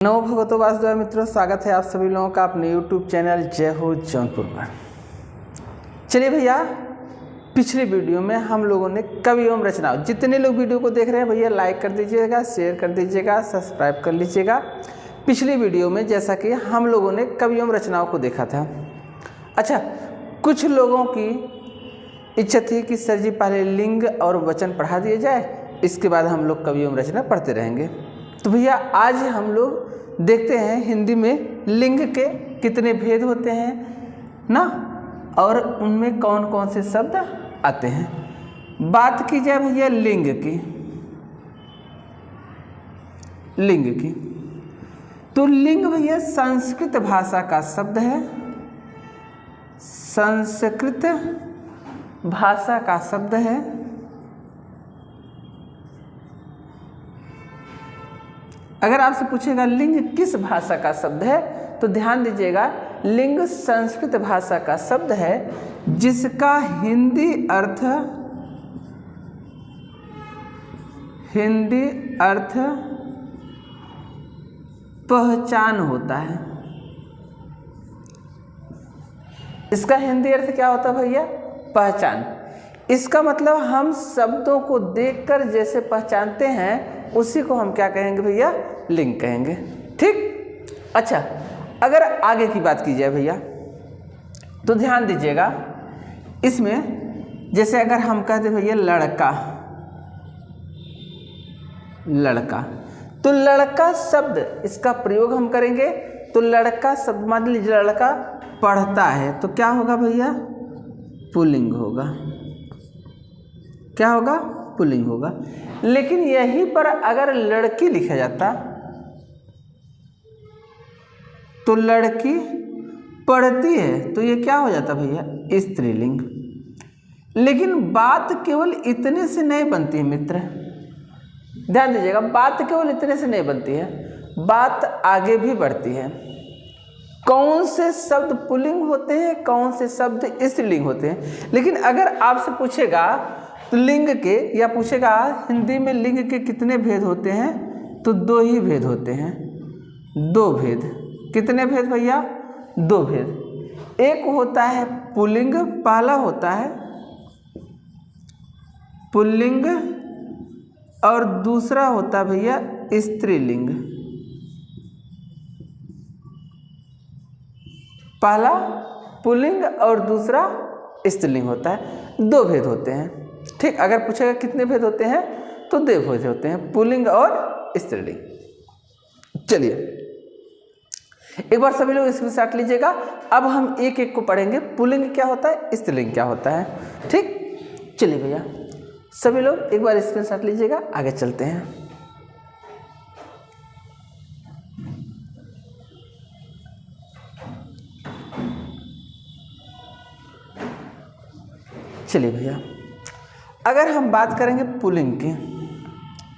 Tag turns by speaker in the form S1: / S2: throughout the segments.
S1: नमो भगवतो वासुदेवाय मित्रों, स्वागत है आप सभी लोगों का अपने YouTube चैनल जय हो जौनपुर पर। चलिए भैया, पिछले वीडियो में हम लोगों ने कवि एवं रचनाओं, जितने लोग वीडियो को देख रहे हैं भैया लाइक कर दीजिएगा, शेयर कर दीजिएगा, सब्सक्राइब कर लीजिएगा। पिछली वीडियो में जैसा कि हम लोगों ने कवि एवं रचनाओं को देखा था। अच्छा, कुछ लोगों की इच्छा थी कि सर जी पहले लिंग और वचन पढ़ा दिए जाए, इसके बाद हम लोग कवि एवं रचना पढ़ते रहेंगे। तो भैया आज हम लोग देखते हैं हिंदी में लिंग के कितने भेद होते हैं ना, और उनमें कौन कौन से शब्द आते हैं। बात की जाए भैया लिंग की, तो लिंग भैया संस्कृत भाषा का शब्द है। संस्कृत भाषा का शब्द है। अगर आपसे पूछेगा लिंग किस भाषा का शब्द है, तो ध्यान दीजिएगा, लिंग संस्कृत भाषा का शब्द है जिसका हिंदी अर्थ पहचान होता है। इसका हिंदी अर्थ क्या होता है भैया? पहचान। इसका मतलब हम शब्दों को देखकर जैसे पहचानते हैं उसी को हम क्या कहेंगे भैया? लिंग कहेंगे। ठीक। अच्छा, अगर आगे की बात की जाए भैया तो ध्यान दीजिएगा, इसमें जैसे अगर हम कहते भैया लड़का, तो लड़का शब्द इसका प्रयोग हम करेंगे तो लड़का शब्द, मान लीजिए लड़का पढ़ता है तो क्या होगा भैया? पुल्लिंग होगा। क्या होगा? पुल्लिंग होगा। लेकिन यहीं पर अगर लड़की लिखा जाता तो लड़की पढ़ती है तो ये क्या हो जाता भैया? स्त्रीलिंग। लेकिन बात केवल इतने से नहीं बनती है मित्र, ध्यान दीजिएगा, बात केवल इतने से नहीं बनती है, बात आगे भी बढ़ती है। कौन से शब्द पुल्लिंग होते हैं, कौन से शब्द स्त्रीलिंग होते हैं। लेकिन अगर आपसे पूछेगा तो लिंग के, या पूछेगा हिंदी में लिंग के कितने भेद होते हैं, तो दो ही भेद होते हैं। दो भेद। कितने भेद भैया? दो भेद। एक होता है पुल्लिंग, पहला होता है पुल्लिंग और दूसरा होता है भैया स्त्रीलिंग। पहला पुल्लिंग और दूसरा स्त्रीलिंग होता है। दो भेद होते हैं। ठीक। अगर पूछेगा कितने भेद होते हैं तो दो भेद होते हैं, पुल्लिंग और स्त्रीलिंग। चलिए एक बार सभी लोग स्क्रीनशॉट लीजिएगा। अब हम एक एक को पढ़ेंगे, पुल्लिंग क्या होता है, स्त्रीलिंग क्या होता है। ठीक। चलिए भैया सभी लोग एक बार स्क्रीनशॉट लीजिएगा, आगे चलते हैं। चलिए भैया, अगर हम बात करेंगे पुल्लिंग की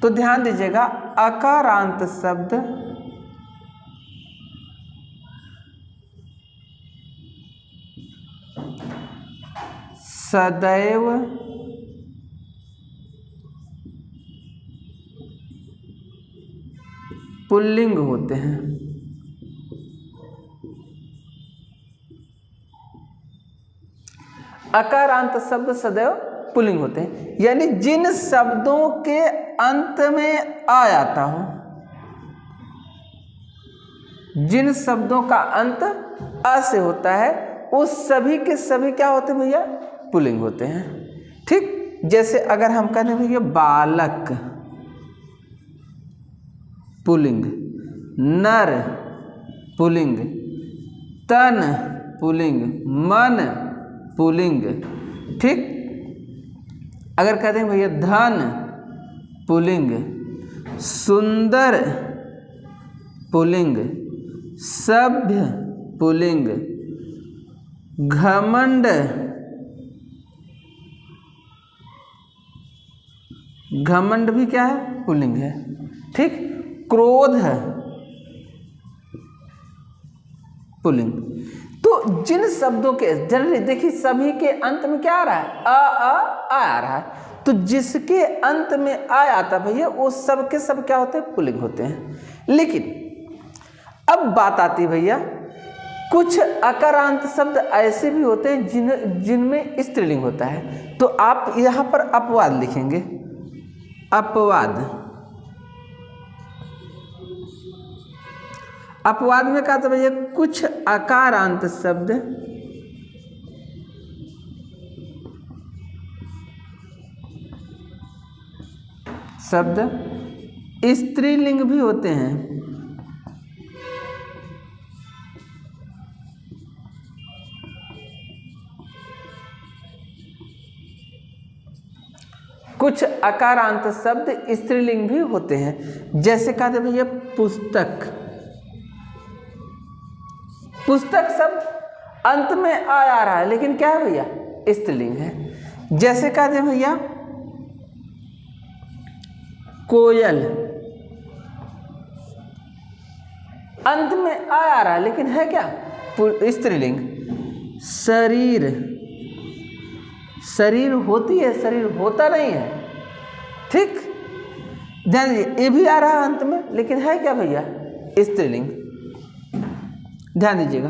S1: तो ध्यान दीजिएगा, अकारांत शब्द सदैव पुल्लिंग होते हैं। अकारांत शब्द सदैव पुल्लिंग होते हैं, यानी जिन शब्दों के अंत में आ आता हो, जिन शब्दों का अंत अ से होता है उस सभी के सभी क्या होते हैं भैया? पुल्लिंग होते हैं। ठीक। जैसे अगर हम कहते हैं भैया बालक, पुल्लिंग, नर पुल्लिंग, तन पुल्लिंग, मन पुल्लिंग। ठीक। अगर कहते हैं भैया धन पुल्लिंग, सुंदर पुल्लिंग, सभ्य पुल्लिंग, घमंड भी क्या है? पुल्लिंग है। ठीक। क्रोध पुल्लिंग। तो जिन शब्दों के जनरली देखिए सभी के अंत में क्या आ रहा है? आ रहा है। तो जिसके अंत में आ आता भैया वो सब के सब क्या होते हैं? पुल्लिंग होते हैं। लेकिन अब बात आती है भैया, कुछ अकारांत शब्द ऐसे भी होते हैं जिनमें स्त्रीलिंग होता है। तो आप यहाँ पर अपवाद लिखेंगे, अपवाद। अपवाद में क्या था भैया, कुछ अकारांत शब्द स्त्रीलिंग भी होते हैं। कुछ अकारांत शब्द स्त्रीलिंग भी होते हैं। जैसे कहा था भैया पुस्तक, पुस्तक शब्द अंत में आ रहा है लेकिन क्या है भैया, स्त्रीलिंग है। जैसे कहा था भैया कोयल, अंत में आ रहा है लेकिन है क्या, स्त्रीलिंग। शरीर, शरीर होती है, शरीर होता नहीं है, ठीक। ध्यान दीजिए, ये भी आ रहा है अंत में लेकिन है क्या भैया, स्त्रीलिंग। ध्यान दीजिएगा,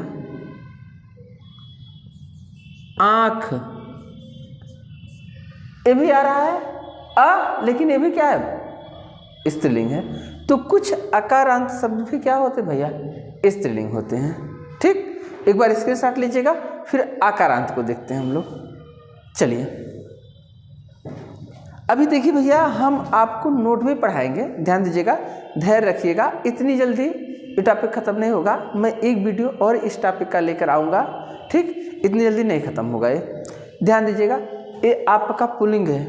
S1: आँख, ये भी आ रहा है लेकिन ये भी क्या है, स्त्रीलिंग है। तो कुछ अकारांत शब्द भी क्या होते हैं भैया, स्त्रीलिंग होते हैं, ठीक। एक बार स्क्रीनशॉट लीजिएगा, फिर आकारांत को देखते हैं हम लोग। चलिए अभी देखिए भैया, हम आपको नोट में पढ़ाएंगे, ध्यान दीजिएगा, धैर्य रखिएगा। इतनी जल्दी ये टॉपिक खत्म नहीं होगा, मैं एक वीडियो और इस टॉपिक का लेकर आऊँगा, ठीक। इतनी जल्दी नहीं खत्म होगा ये, ध्यान दीजिएगा। ये आपका पुल्लिंग है।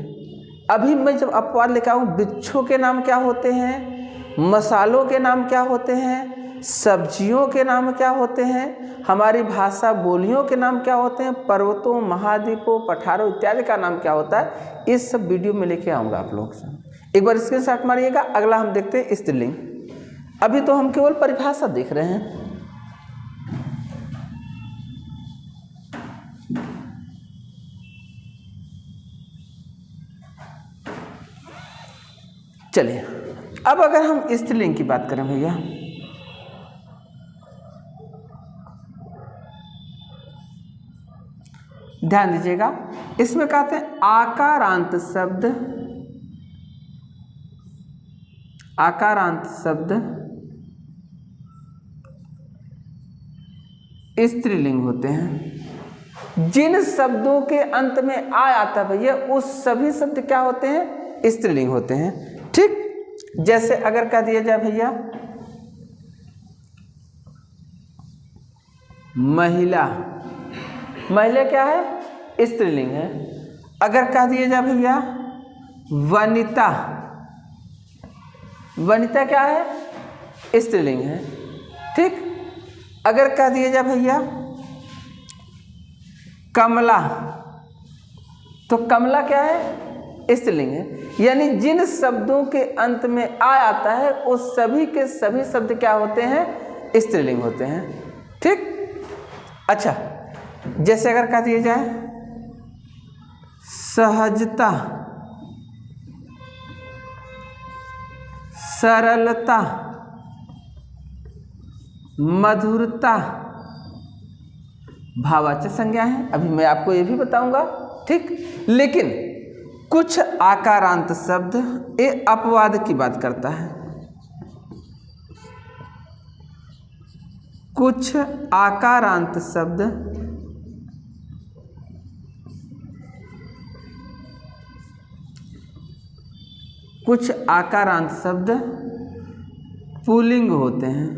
S1: अभी मैं जब अपवाद लेकर आऊँ, वृक्षों के नाम क्या होते हैं, मसालों के नाम क्या होते हैं, सब्जियों के नाम क्या होते हैं, हमारी भाषा बोलियों के नाम क्या होते हैं, पर्वतों, महाद्वीपों, पठारों इत्यादि का नाम क्या होता है, ये सब वीडियो में लेके आऊँगा आप लोगों से। एक बार स्क्रीनशॉट मारिएगा। अगला हम देखते हैं स्त्रीलिंग। अभी तो हम केवल परिभाषा देख रहे हैं। चलिए अब अगर हम स्त्रीलिंग की बात करें भैया, ध्यान दीजिएगा, इसमें कहते हैं आकारांत शब्द, आकारांत शब्द स्त्रीलिंग होते हैं। जिन शब्दों के अंत में आ आता भैया, उस सभी शब्द क्या होते हैं, स्त्रीलिंग होते हैं, ठीक। जैसे अगर कह दिया जाए भैया महिला, महिला क्या है, स्त्रीलिंग है। अगर कह दिया जाए भैया वनिता, वनिता क्या है, स्त्रीलिंग है, ठीक। अगर कह दिया जाए भैया कमला, तो कमला क्या है, स्त्रीलिंग है। यानी जिन शब्दों के अंत में आ आता है, उस सभी के सभी शब्द क्या होते हैं, स्त्रीलिंग होते हैं, ठीक। अच्छा, जैसे अगर कह दिया जाए सहजता, सरलता, मधुरता, भाववाचक संज्ञा है। अभी मैं आपको ये भी बताऊंगा, ठीक। लेकिन कुछ आकारांत शब्द, ये अपवाद की बात करता है। कुछ आकारांत शब्द पुल्लिंग होते हैं।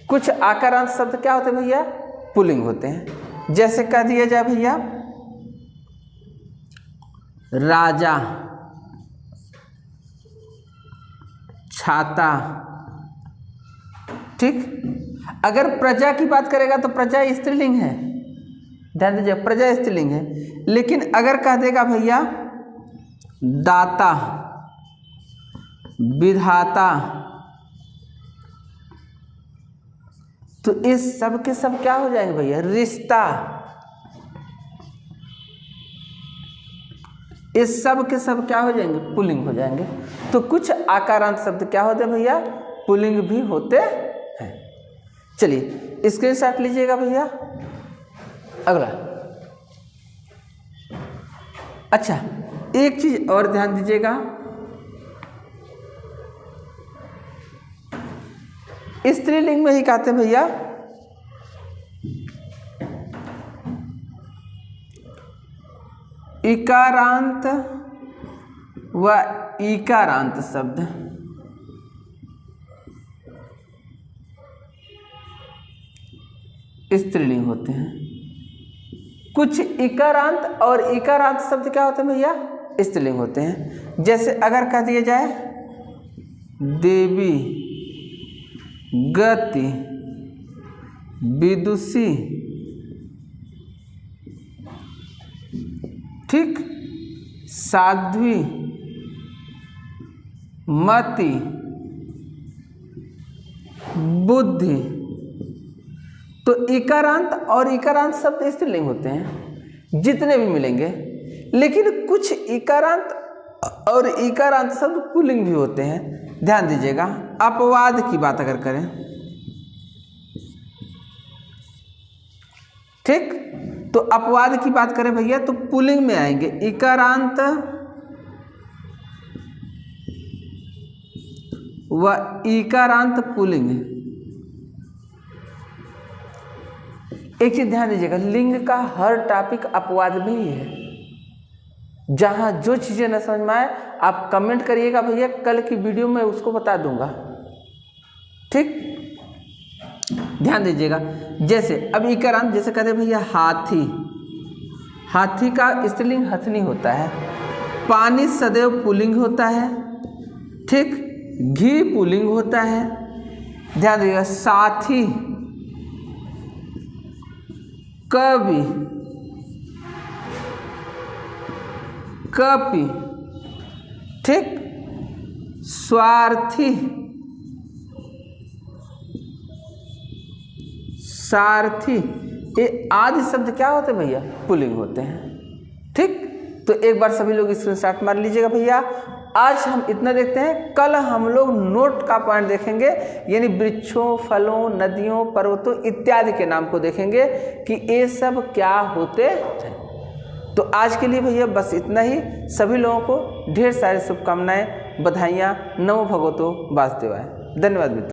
S1: कुछ आकारांत शब्द क्या होते हैं भैया, पुल्लिंग होते हैं। जैसे कह दिया जाए भैया राजा, छाता, ठीक। अगर प्रजा की बात करेगा तो प्रजा स्त्रीलिंग है, ध्यान दीजिए, प्रजा स्त्रीलिंग है। लेकिन अगर कह देगा भैया दाता, विधाता, तो इस सब के सब क्या हो जाएंगे भैया, रिश्ता। इस सब के सब क्या हो जाएंगे, पुल्लिंग हो जाएंगे। तो कुछ आकारांत शब्द क्या होते हैं भैया, पुल्लिंग भी होते है। चलिए स्क्रीनशॉट लीजिएगा भैया। अगला, अच्छा एक चीज और ध्यान दीजिएगा, स्त्रीलिंग में ही कहते हैं भैया इकारांत व इकारांत शब्द स्त्रीलिंग होते हैं। कुछ इकारांत और इकारांत शब्द क्या होते हैं भैया? स्त्रीलिंग होते हैं। जैसे अगर कह दिया जाए देवी, गति, विदुषी, ठीक, साध्वी, मति, बुद्धि, तो इकारांत और इकारांत शब्द स्त्रीलिंग होते हैं जितने भी मिलेंगे। लेकिन कुछ इकारांत और इकारांत शब्द पुल्लिंग भी होते हैं। ध्यान दीजिएगा, अपवाद की बात अगर करें, ठीक, तो अपवाद की बात करें भैया तो पुल्लिंग में आएंगे इकारांत व इकारांत पुल्लिंग। एक चीज ध्यान दीजिएगा, लिंग का हर टॉपिक अपवाद में ही है। जहां जो चीजें न समझ में आए आप कमेंट करिएगा भैया, कल की वीडियो में उसको बता दूंगा, ठीक। ध्यान दीजिएगा, जैसे अब इकारांत, जैसे कहते हैं भैया हाथी, हाथी का स्त्रीलिंग हथनी होता है। पानी सदैव पुल्लिंग होता है, ठीक। घी पुल्लिंग होता है। ध्यान दीजिएगा, साथी, कवि, कपि, ठीक, स्वार्थी, सारथी, ये आदि शब्द क्या होते हैं भैया? पुल्लिंग होते हैं, ठीक। तो एक बार सभी लोग स्क्रीनशॉट मार लीजिएगा भैया। आज हम इतना देखते हैं, कल हम लोग नोट का पॉइंट देखेंगे, यानी वृक्षों, फलों, नदियों, पर्वतों इत्यादि के नाम को देखेंगे कि ये सब क्या होते हैं। तो आज के लिए भैया बस इतना ही। सभी लोगों को ढेर सारी शुभकामनाएं, बधाइयाँ। नमो भगवतो वासुदेवाय। धन्यवाद मित्रों।